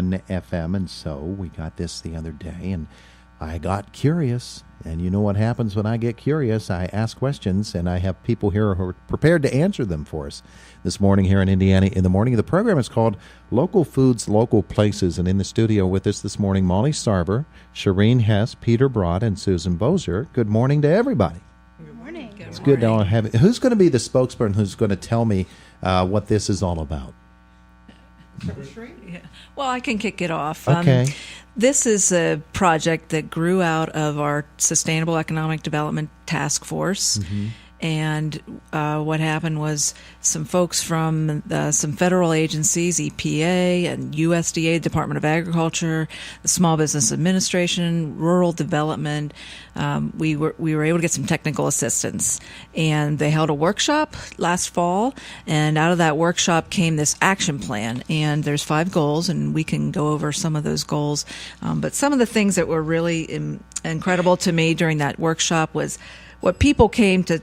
FM, and so we got this the other day, and I got curious. And you know what happens when I get curious? I ask questions, and I have people here who are prepared to answer them for us. This morning here in Indiana in the Morning, the program is called Local Foods, Local Places. And in the studio with us this morning, Molly Sarver, Shireen Hess, Peter Broad, and Susan Bozier. Good morning to everybody. Good morning. It's good to have it. Who's going to be the spokesperson who's going to tell me what this is all about? Yeah. Well, I can kick it off. Okay. This is a project that grew out of our Sustainable Economic Development Task Force. Mm-hmm. And what happened was some folks from some federal agencies, EPA and USDA, Department of Agriculture, the Small Business Administration, Rural Development, we were able to get some technical assistance. And they held a workshop last fall, and out of that workshop came this action plan. And there's 5 goals, and we can go over some of those goals. But some of the things that were really incredible to me during that workshop was what people came to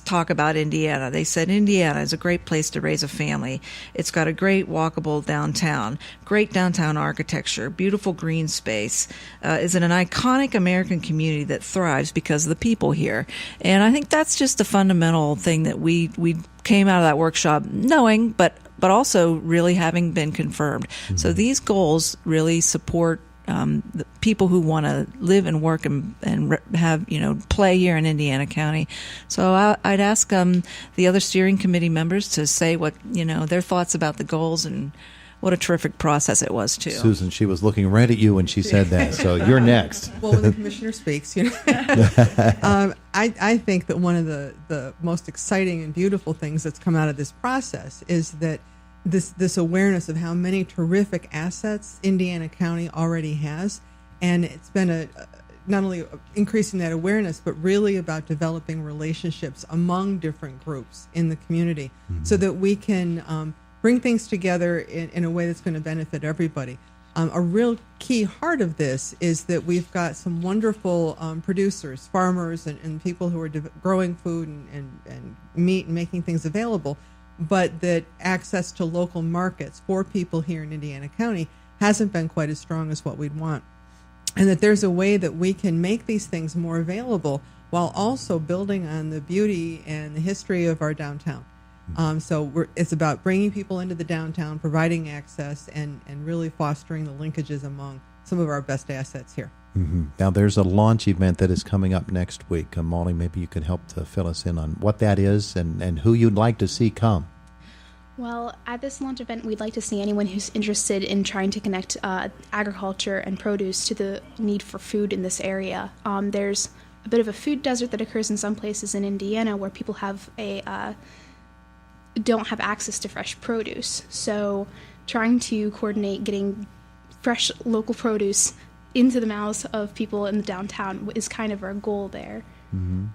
talk about Indiana. They said Indiana is a great place to raise a family. It's got a great walkable downtown, great downtown architecture, beautiful green space, is an iconic American community that thrives because of the people here. And I think that's just the fundamental thing that we came out of that workshop knowing, but also really having been confirmed. Mm-hmm. So these goals really support the people who want to live and work and have, play here in Indiana County. So I'd ask the other steering committee members to say what, their thoughts about the goals and what a terrific process it was, too. Susan, she was looking right at you when she said that, so you're next. Well, when the commissioner speaks, I think that one of the most exciting and beautiful things that's come out of this process is that this awareness of how many terrific assets Indiana County already has, and it's been not only increasing that awareness, but really about developing relationships among different groups in the community, mm-hmm. so that we can bring things together in a way that's going to benefit everybody. A real key heart of this is that we've got some wonderful producers, farmers, and people who are growing food and meat and making things available, but that access to local markets for people here in Indiana County hasn't been quite as strong as what we'd want. And that there's a way that we can make these things more available while also building on the beauty and the history of our downtown. So it's about bringing people into the downtown, providing access, and really fostering the linkages among some of our best assets here. Mm-hmm. Now, there's a launch event that is coming up next week. Molly, maybe you could help to fill us in on what that is and who you'd like to see come. Well, at this launch event, we'd like to see anyone who's interested in trying to connect agriculture and produce to the need for food in this area. There's a bit of a food desert that occurs in some places in Indiana where people have don't have access to fresh produce. So trying to coordinate getting fresh local produce into the mouths of people in the downtown is kind of our goal there. Mm-hmm.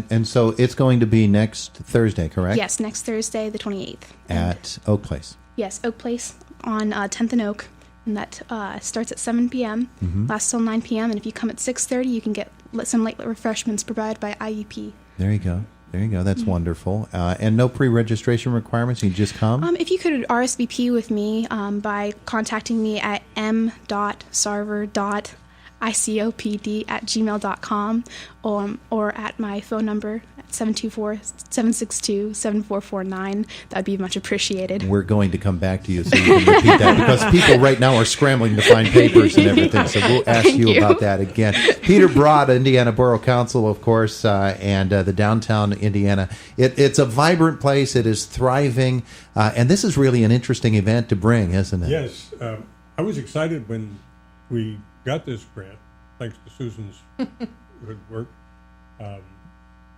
And so it's going to be next Thursday, correct? Yes, next Thursday, the 28th. At Oak Place. Yes, Oak Place on 10th and Oak, and that starts at 7 p.m., mm-hmm. lasts till 9 p.m., and if you come at 6:30, you can get some light refreshments provided by IUP. There you go. That's mm-hmm. wonderful. And no pre-registration requirements? You just come? If you could RSVP with me by contacting me at m.sarver.icopd@gmail.com or at my phone number at 724-762-7449. That'd be much appreciated. We're going to come back to you so you can repeat that because people right now are scrambling to find papers and everything. So we'll ask you about that again. Peter Broad, Indiana Borough Council, of course, and the downtown Indiana. It's a vibrant place. It is thriving. And this is really an interesting event to bring, isn't it? Yes. I was excited when we got this grant, thanks to Susan's good work.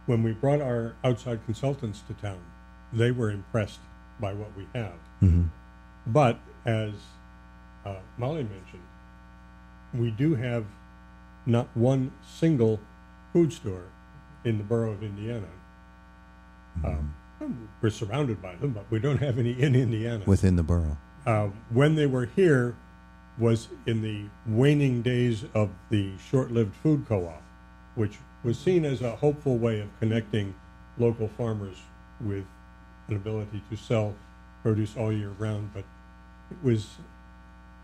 When we brought our outside consultants to town, they were impressed by what we have. Mm-hmm. But as Molly mentioned, we do have not one single food store in the borough of Indiana. We're surrounded by them, but we don't have any in Indiana. Within the borough. When they were here was in the waning days of the short-lived food co-op, which was seen as a hopeful way of connecting local farmers with an ability to sell produce all year round. But it was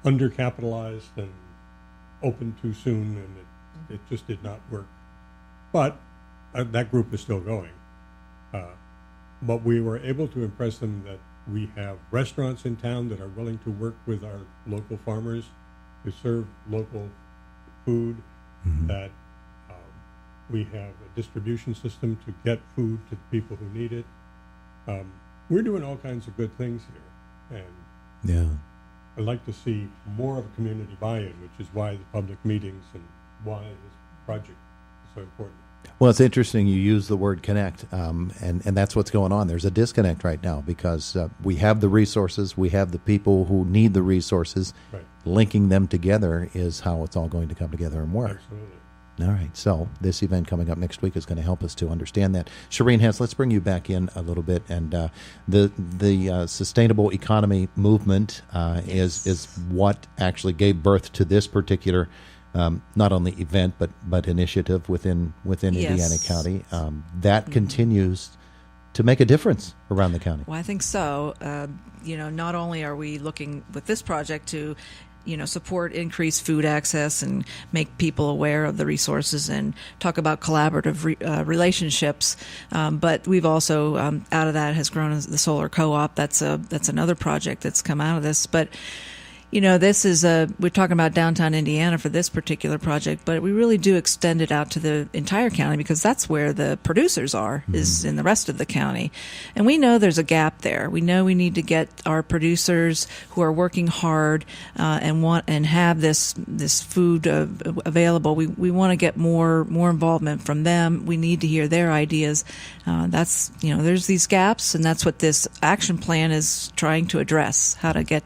undercapitalized and opened too soon, and it just did not work. But that group is still going. But we were able to impress them that we have restaurants in town that are willing to work with our local farmers to serve local food, that we have a distribution system to get food to the people who need it. We're doing all kinds of good things here, and Yeah. I'd like to see more of a community buy-in, which is why the public meetings and why this project is so important. Well, it's interesting you use the word connect, and that's what's going on. There's a disconnect right now because we have the resources, we have the people who need the resources. Right. Linking them together is how it's all going to come together and work. Absolutely. All right, so this event coming up next week is going to help us to understand that. Shireen Hess, let's bring you back in a little bit, and the sustainable economy movement is what actually gave birth to this particular not only event but initiative within Indiana County that continues to make a difference around the county. Well, I think so. Not only are we looking with this project to support increased food access and make people aware of the resources and talk about collaborative relationships. But we've also, out of that has grown the solar co-op. That's another project that's come out of this. But, this is we're talking about downtown Indiana for this particular project, but we really do extend it out to the entire county because that's where the producers are, is in the rest of the county. And we know there's a gap there. We know we need to get our producers who are working hard and have this food available. We want to get more involvement from them. We need to hear their ideas. There's these gaps, and that's what this action plan is trying to address, how to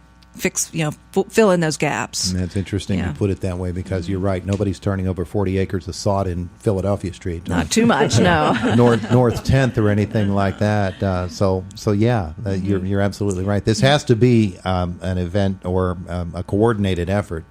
fill in those gaps. And that's interesting you put it that way because you're right. Nobody's turning over 40 acres of sod in Philadelphia Street. Not too much, no. North 10th or anything like that. You're absolutely right. This has to be an event or a coordinated effort.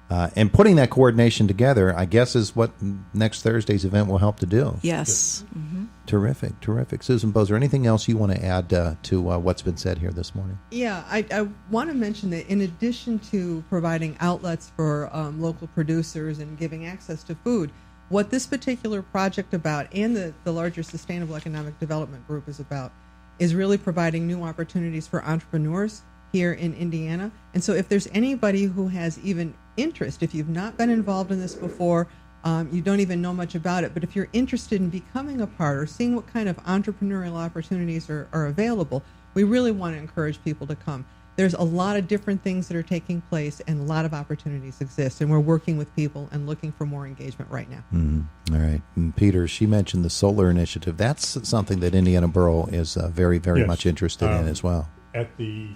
And putting that coordination together, I guess, is what next Thursday's event will help to do. Yes. Mm-hmm. Terrific. Susan Bozer, anything else you want to add to what's been said here this morning? Yeah, I want to mention that in addition to providing outlets for local producers and giving access to food, what this particular project about and the larger Sustainable Economic Development Group is about is really providing new opportunities for entrepreneurs here in Indiana. And so if there's anybody who has even interest, if you've not been involved in this before, you don't even know much about it, but if you're interested in becoming a part or seeing what kind of entrepreneurial opportunities are available, we really want to encourage people to come. There's a lot of different things that are taking place and a lot of opportunities exist, and we're working with people and looking for more engagement right now. All right. And Peter, she mentioned the solar initiative. That's something that Indiana Borough is very, very much interested in as well. At the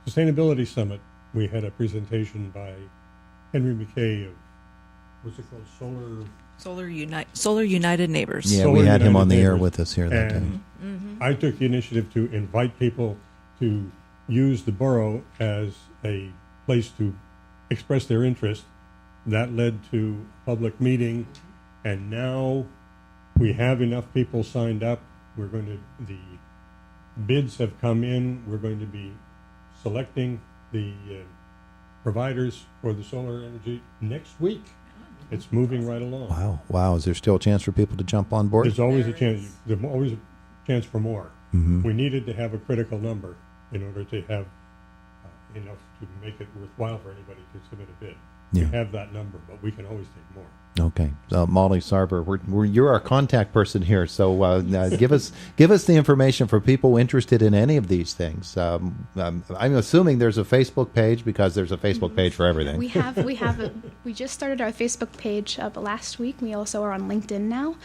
Sustainability Summit, we had a presentation by Henry McKay of, what's it called, Solar United Neighbors. Yeah, Solar we had him United on the air Neighbors. with us here that day. And I took the initiative to invite people to use the borough as a place to express their interest. That led to a public meeting, and now we have enough people signed up. The bids have come in. We're going to be selecting the providers for the solar energy next week. It's moving right along. Wow. Is there still a chance for people to jump on board? There's always a chance. There's always a chance for more. We needed to have a critical number in order to have enough to make it worthwhile for anybody to submit a bid. Yeah. We have that number, but we can always take more. Okay, so Molly Sarber, you're our contact person here. So give us the information for people interested in any of these things. I'm assuming there's a Facebook page because there's a Facebook page for everything. We just started our Facebook page last week. We also are on LinkedIn now,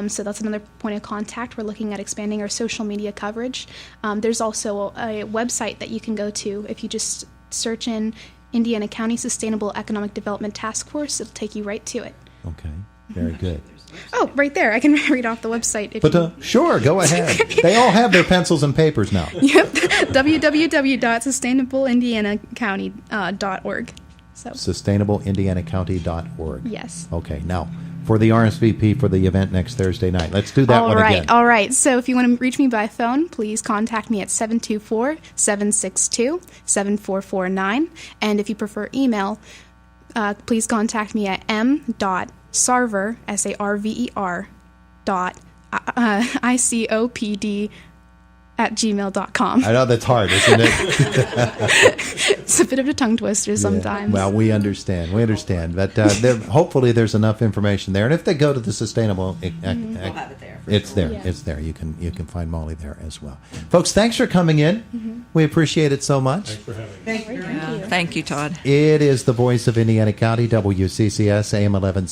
so that's another point of contact. We're looking at expanding our social media coverage. There's also a website that you can go to if you just search in Indiana County Sustainable Economic Development Task Force. It'll take you right to it. Okay, very good. Oh, right there. I can read off the website. Sure, go ahead. They all have their pencils and papers now. Yep, www.sustainableindianacounty.org. So. SustainableIndianaCounty.org. Yes. Okay, now for the RSVP for the event next Thursday night. Let's do that one again. All right. So if you want to reach me by phone, please contact me at 724-762-7449. And if you prefer email, please contact me at m.sarver, S-A-R-V-E-R, ICOPD @gmail.com. I know that's hard, isn't it? It's a bit of a tongue twister sometimes. Well, we understand. But hopefully there's enough information there. And if they go to the Sustainable, We'll have it there. it's there. Yeah. It's there. You can find Molly there as well. Folks, thanks for coming in. We appreciate it so much. Thanks for having me. Thank you. Thank you, Todd. It is the voice of Indiana County, WCCS, AM 1160.